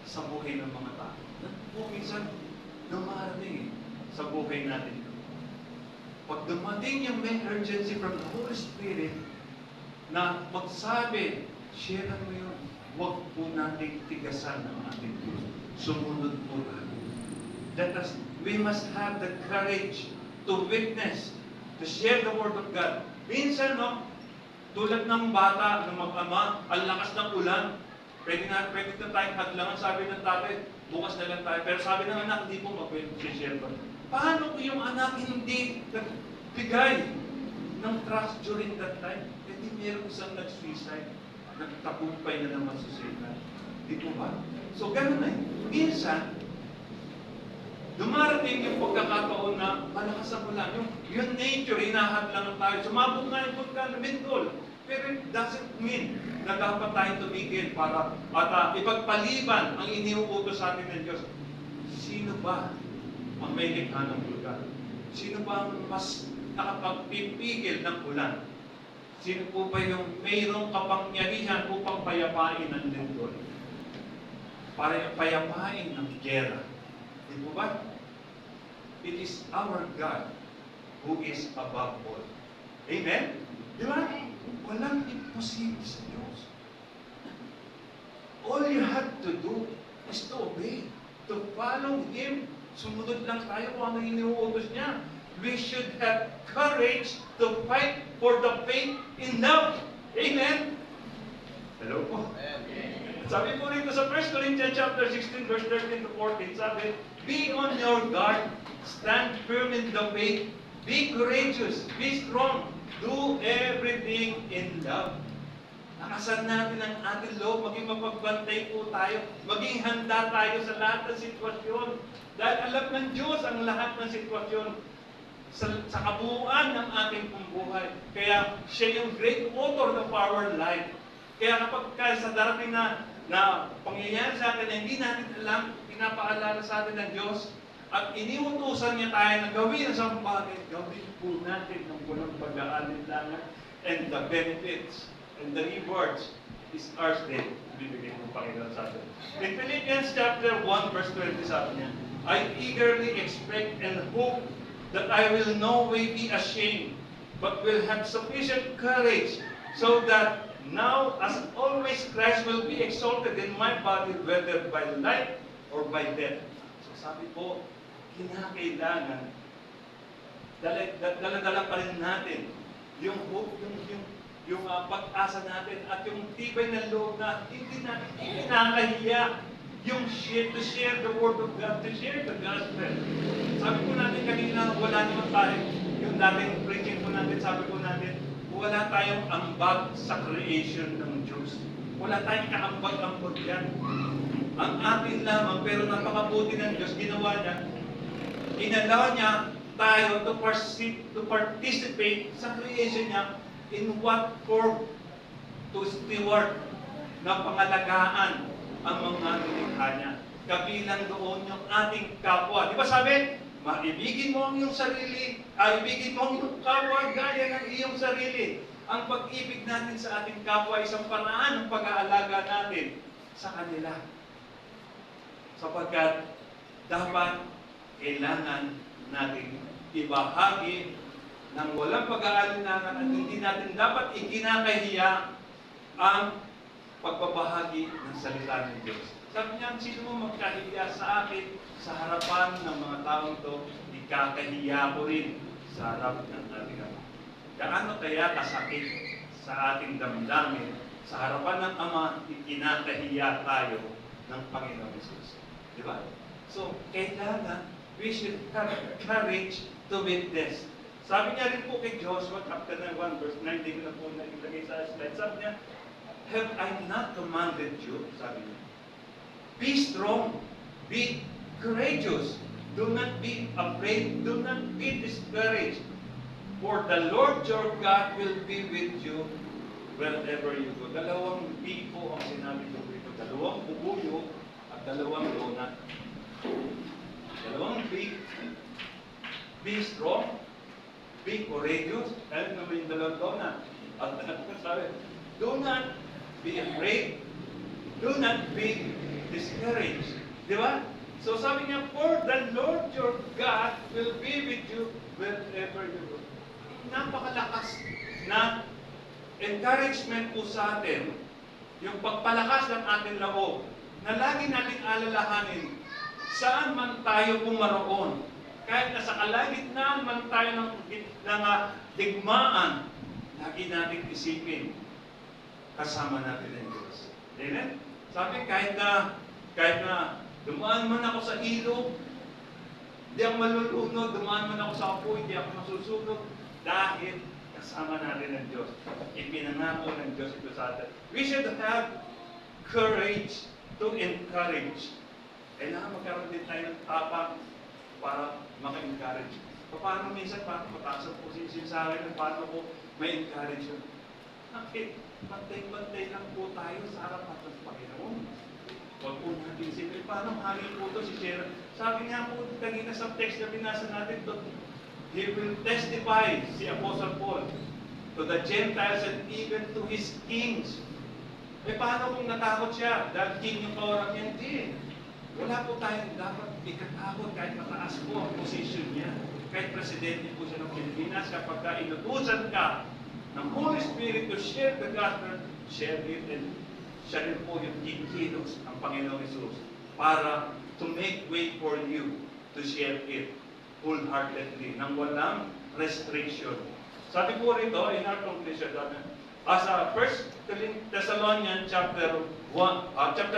sa buhay ng mga tao. Po minsan, dumarating sa buhay natin. Pag dumating yung may urgency from the Holy Spirit na magsabi, share mo yun, huwag po natin tigasan ng ating Diyos. Sumunod po tayo. We must have the courage to witness, to share the Word of God. Minsan, tulad ng bata, ng mag-ama, ang lakas ng ulan, pwede na tayong hadlangan, sabi ng tatay, bukas na lang tayo. Pero sabi ng anak, hindi po mag-share pa. Paano kung yung anak hindi nagbigay ng trust during that time? Hindi meron isang nag-suicide, nagtagumpay na naman sa suicide. Di po ba? So, ganun na minsan, dumarating yung pagkakataon na malakas ang ulan. Yung nature, hinahadlangan tayo. Sumabog nga yung pagkalumindol. Pero it doesn't mean na dapat tayo tumigil para ipagpaliban ang iniuutos sa atin ng Diyos. Sino ba ang may likha ng lugar? Sino ba ang mas nakapagpipigil ng ulan? Sino po ba yung mayroong kapangyarihan upang payapain ang lindol? Para payapain ang gera? Di po ba? It is our God who is above all. Amen? Di ba? Walang imposible sa Diyos. All you have to do is to obey, to follow Him. Sumunod lang tayo kung ano iniuutos niya. We should have courage to fight for the faith in love. Amen? Hello po. Sabi po rito sa 1 Corinthians chapter 16, verse 13 to 14, sabi, be on your guard, stand firm in the faith, be courageous, be strong, do everything in love. Nakasan natin ang ating loob, maging mapagbantay po tayo, maging handa tayo sa lahat ng sitwasyon. Dahil alam ng Diyos ang lahat ng sitwasyon sa kabuuan ng ating buhay. Kaya siya yung great author of our life. Kaya kapag sa darating na pangyayari sa atin na hindi natin alam, pinapaalala sa atin ng Diyos, at iniutusan niya tayo na gawin ang isang bagay, gawin po natin ng walang pag-aalinlangan and the benefits And the rewards is ours din. Bibigay ng Panginoon sa atin. In Philippians chapter 1, verse 20, sabi niya, I eagerly expect and hope that I will no way be ashamed, but will have sufficient courage, so that now, as always, Christ will be exalted in my body, whether by life or by death. So sabi po, kinakailangan, dala-dala pa rin natin yung hope, yung pag-asa natin at yung tibay na loob na hindi natin kinakahiya yung to share the word of God, to share the gospel. Sabi po natin kanina, wala naman tayo. Yung dating preaching po natin, sabi po natin, wala tayong ambag sa creation ng Diyos. Wala tayong kaambag-ambag yan. Ang atin lamang, pero napakabuti ng Diyos, ginawa niya, inalaw niya tayo to participate sa creation niya in what form? To steward na pangalagaan ang mga nilikha niya. Kabilang doon yung ating kapwa. Di ba sabi? Maibigin mo ang iyong sarili, ibigin mo ang iyong kapwa gaya ng iyong sarili. Ang pag-ibig natin sa ating kapwa ay isang paraan ng pag-aalaga natin sa kanila. Sapagkat dapat kailangan natin ibahagi ng walang pag-aalinlangan at hindi natin dapat ikinakahiya ang pagbabahagi ng salita ng Diyos. Sabi niya, sino mo magkahiya sa akin sa harapan ng mga taong to, ikakahiya ko rin sa harap ng ating Ama. Gaano kaya kasakit sa ating damdamin sa harapan ng Ama, ikinakahiya tayo ng Panginoon Jesus. Di ba? So, kailangan we should have courage to witness. Sabi niya rin po kay Joshua, chapter 1, verse 9, hindi ko na po nailagay sa slide. Sabi niya, have I not commanded you? Sabi niya. Be strong. Be courageous. Do not be afraid. Do not be discouraged. For the Lord your God will be with you wherever you go. Dalawang B po ang sinabi ko dito. Dalawang bubuyo at dalawang donut. Dalawang B. Be strong. Be courageous. Dahil naman yung dalawang donut. At sabi, do not be afraid. Do not be discouraged. Di ba? So sabi niya, for the Lord your God will be with you wherever you go. Napakalakas na encouragement po sa atin, yung pagpalakas ng ating loob, na lagi natin alalahanin, saan man tayo pumaroon, kahit nasa kalagitnaan man tayo ng digmaan, lagi natin isipin, kasama natin ang Diyos. Amen? Sabi, kahit na dumaan man ako sa ilog, hindi ako malulunod, dumaan man ako sa apoy, hindi ako masusunog, dahil kasama natin ang Diyos. Ipinangako ng Diyos ito sa atin. We should have courage to encourage. Kailangan magkaroon din tayo ng tapang para maka-encourage. Paano minsan, mataas ang posisyon sa akin, paano ko may encourage yun? Bakit? Bantay-bantay lang po tayo sa harapan ng Panginoon. Huwag po natin isipin, paano hari po ito si Sharon? Sabi nga po, kanina sa text na binasa natin, he will testify, si Apostle Paul, to the Gentiles and even to his kings. Paano kung natakot siya? Dahil king yung kawarang niya? Hindi. Wala po tayong dapat ikatakot kahit mataas po ang posisyon niya. Kahit presidente po siya ng Pilipinas, kapag inutusan ka ng Holy Spirit to share the gospel, share it, and siya rin po yung kikilos ang Panginoong Jesus para to make way for you to share it wholeheartedly, nang walang restriction. Sabi po rito, in our conclusion, as a 1 Thessalonians chapter 5,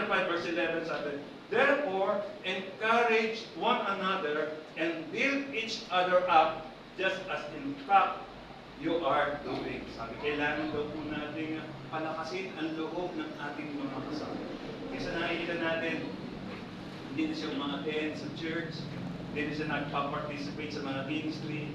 verse 11, sabi, therefore, encourage one another and build each other up, just as in fact you are doing. Sabi, kailangan daw po natin palakasin ang loob ng ating mga kasama. Kasi nakikita natin, hindi na siya umaattend sa church, hindi na siya nagpa-participate sa mga ministry,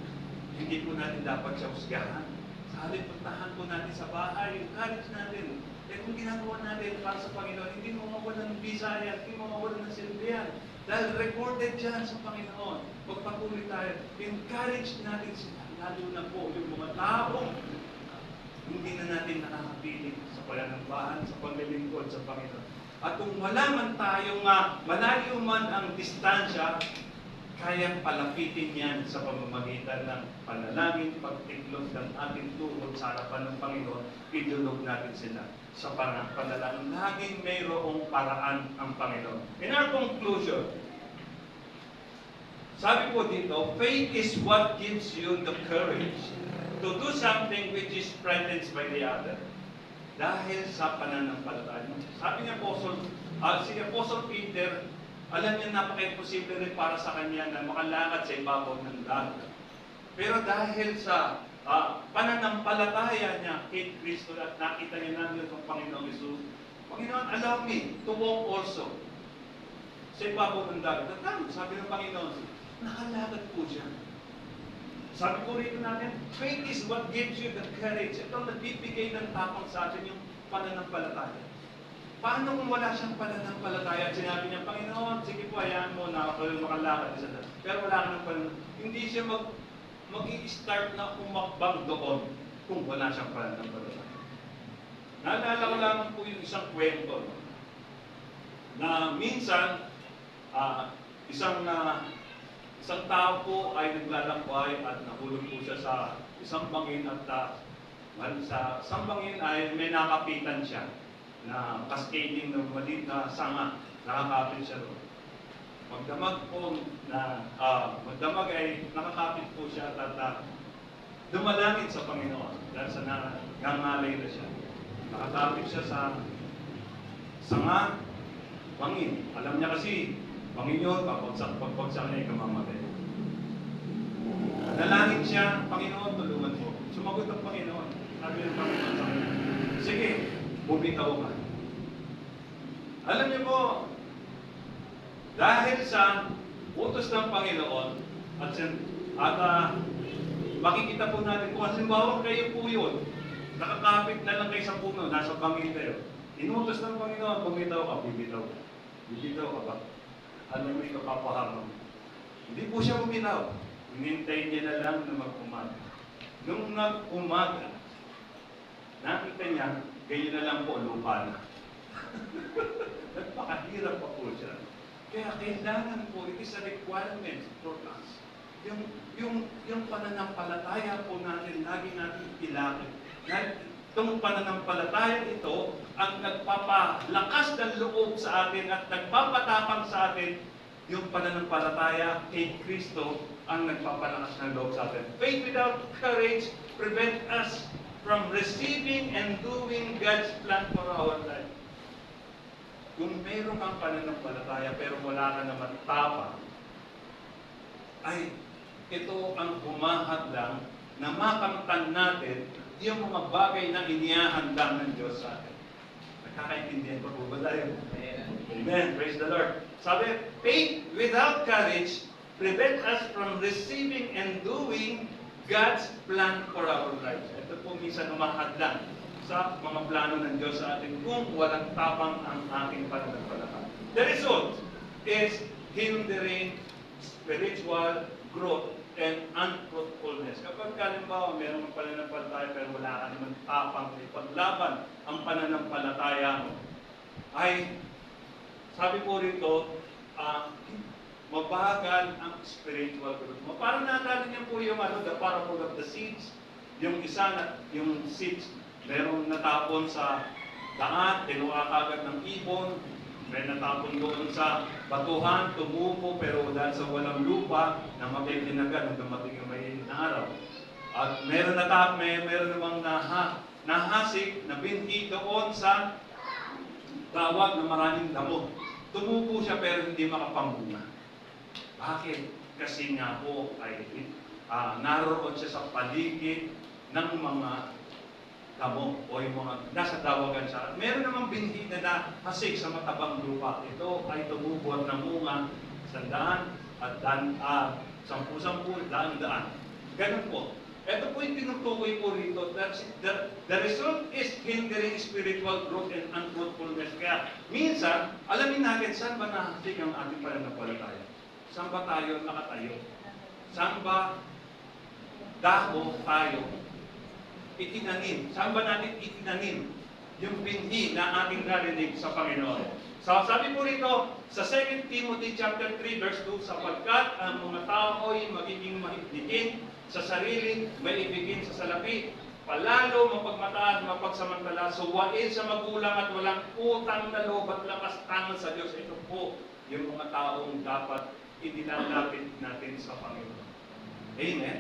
hindi po natin dapat siya husgahan. Sa halip, puntahan po natin sa bahay, encourage natin. Kaya kung ginagawa natin para sa Panginoon, hindi mo mawalan ng visa yan, hindi mo mawalan ng silbihan. Dahil recorded dyan sa Panginoon. Pagpatuloy tayo, encourage natin sila. Lalo na po yung mga taong hindi na natin nakakapiling sa pananambahan, sa paglilingkod sa Panginoon. At kung wala man tayong malayo man ang distansya, kayang palapitin yan sa pamamagitan ng panalangin, pagtiklop ng ating tuhod sa harapan ng Panginoon, idulog natin sila sa panalangin. Laging mayroong paraan ang Panginoon. In our conclusion, sabi po dito, faith is what gives you the courage to do something which is strengthened by the other. Dahil sa pananampalataya. Sabi niya si Apostle Peter, alam niya napaka-imposible rin para sa kanya na makalakad sa ibabaw ng dagat. Pero dahil sa pananampalataya niya kay Kristo at nakita niya namin itong Panginoong Isus, Panginoon, allow me to walk also sa ibabaw ng dagat. At sabi ng Panginoon, nakalakad po siya. Sabi po rito natin, faith is what gives you the courage. Ito ang nagbibigay ng tapang sa atin yung pananampalataya. Paano kung wala siyang pananampalataya at sinabi niya, Panginoon, sige po, hayaan mo na ako makalakad isa na. Pero wala ka ng pananampalataya. Hindi siya mag-i-start na umakbang doon kung wala siyang pananampalataya. Naalala ko lang po yung isang kwento na minsan, isang tao po ay naglalakbay at nahulog po siya sa isang bangin at sa isang bangin ay may nakapitan siya na cascading ng maliit na sanga, nakakapit siya doon. Magdamag ay nakakapit po siya at dumalangin sa Panginoon dahil sa nangangalay na siya. Nakakapit siya sa sanga, bangin. Alam niya kasi, bangin yun, pagpagsak niya ay kamamatay. Nalangin siya, Panginoon, tulungan mo. Sumagot ang Panginoon. Sabi ng Panginoon sa kanya, sige, bumitaw ka. Alam niyo po, dahil sa utos ng Panginoon at makikita po natin kung halimbawa kayo po yun, nakakapit na lang kayo sa puno, nasa bangin kayo. Inutos ng Panginoon, bumitaw ka, bibitaw ka. Bibitaw ka ba? Ano mo ikapapahamon? Hindi po siya bumitaw. Hinintay niya na lang na mag-umaga. Nung nag-umaga, nakita niya, ganyan na lang po, lupa na. Nagpakahirap pa po siya. Kaya kailangan po, it is a requirement for us. Yung pananampalataya po natin, lagi natin ilakit. Itong pananampalataya ito, ang nagpapalakas ng loob sa atin at nagpapatapang sa atin, yung pananampalataya kay Kristo ang nagpapalakas ng loob sa atin. Faith without courage prevent us from receiving and doing God's plan for our life. Kung meron kang pananampalataya pero wala ka naman tapang, ay ito ang humahadlang na makamtan natin yung mga bagay na inihahanda ng Diyos sa atin. Nakakaintindihan pa po ba tayo? Amen. Praise the Lord. Sabi, faith without courage prevent us from receiving and doing God's plan for our lives. Ito po minsan umahadlang sa mga plano ng Diyos sa atin kung walang tapang ang aking pananampalataya. The result is hindering spiritual growth and unfruitfulness. Kapag halimbawa meron kang pananampalataya pero wala ka naman tapang ipaglaban ang pananampalataya mo, ay sabi po rito, mabagal ang spiritual growth mo. Parang naalala niyo po yung the parable of the seeds. Yung yung seeds, merong natapon sa daan, tinuha kagad ng ibon, may natapon doon sa batuhan, tumubo, pero dahil sa walang lupa, namatay din agad nung dumating yung mainit na araw. At meron namang nahasik na binhi doon sa tawag na maraming damo. Tumubo siya pero hindi makapangbunga. Bakit? Kasi nga po ay naroon siya sa paligid ng mga damo o yung mga nasa dawagan siya. At meron namang binhi na nahasik sa matabang lupa. Ito ay tumubo at namunga 100 at 10, daan. Ganun po. Ito po yung tinutukoy po rito. The result is hindering spiritual growth and unfruitfulness. Kaya minsan, alamin natin saan ba nahasik ang ating pananampalataya? Saan ba tayo nakatayo? Saan ba dako tayo? itinanim? Saan ba natin itinanim yung binhi na ating narinig sa Panginoon? So, sabi po rito, sa 2 Timothy chapter 3, verse 2, sapagkat ang mga tao ay magiging mahigpitin sa sarili, maibigin sa salapi, palalo, mapagmataas, mapagsamantala, suwain sa magulang at walang utang na loob at lakas tangan sa Diyos. Ito po yung mga taong dapat inilalapit natin sa Panginoon. Amen?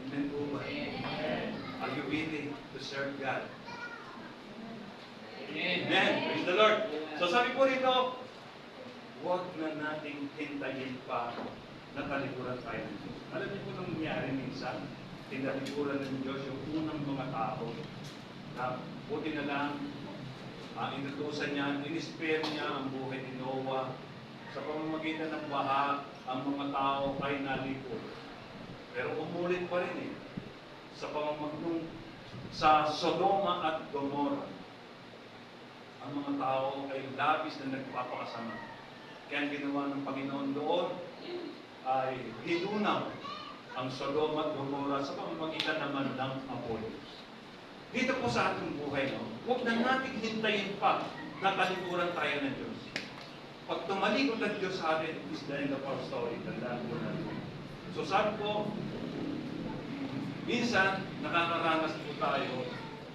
Amen po ba? Are you willing to serve God? Amen. Praise the Lord. So sabi po rito, huwag na nating hintayin pa na talikuran tayo ng Diyos. Alam niyo po nang nangyari minsan, tinalikuran ng Diyos yung unang mga tao. Na buti na lang, inutusan niya, in-spare niya ang buhay ni Noah. Sa pamamagitan ng baha, ang mga tao ay nalikod. Pero umulit pa rin sa pamamagitan sa Sodoma at Gomorrah. Ang mga tao ay labis na nagpapakasama. Kaya ang ginawa ng Panginoon doon ay hinunaw ang Sodoma at Gomorrah sa pamamagitan naman ng apoy. Dito po sa ating buhay, huwag na natin hintayin pa na talikuran tayo ng Diyos. Pag tumalikod ang Diyos sa atin, is the end of our story. Tandaan po natin. So sabi po, minsan nakakaranas po tayo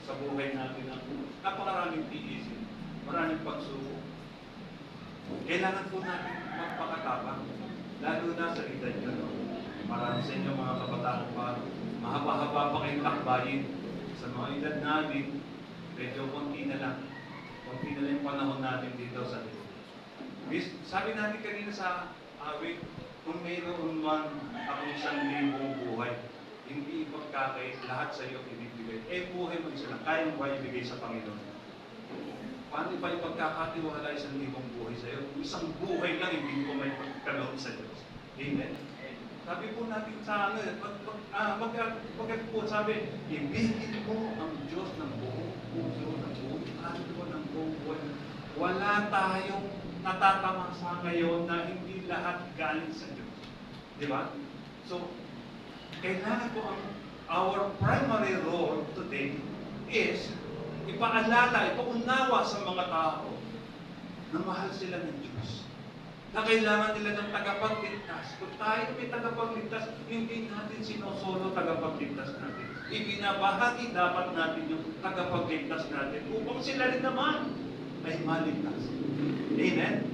sa buhay natin ng napakaraming tiisin. Maraming pagsubok. Kailangan po natin magpakatapang, lalo na sa edad nyo. Marami sa inyo mga kabataan pa, mahaba-haba pa kayong lakbayin. Sa mga edad natin, medyo konti na lang. Konti na lang yung panahon natin dito sa dito. Sabi natin kanina sa awit, kung mayroon man akong 1,000 buhay, hindi ipagkakait lahat sa iyo ibibigay. Buhay mo isa lang, kaya mo ba ibigay sa Panginoon? Paano ba ipagkakatiwala 1,000 buhay sa iyo? Isang buhay lang, hindi ko may pagkaloob sa Diyos. Amen? Sabi po natin sa po, sabi, ibigin mo ang Diyos ng buong puso, ng buong kaluluwa, ng buong buhay. Wala tayong natatamasa ngayon na hindi lahat galing sa Diyos. Di ba? So, kailangan po our primary role today is ipaalala, ipaunawa sa mga tao na mahal sila ng Diyos. Na kailangan nila ng tagapagligtas. Kung tayo may tagapagligtas, hindi natin sinosolo tagapagligtas natin. Ibinabahagi dapat natin yung tagapagligtas natin upang sila rin naman ay maligtas. Amen?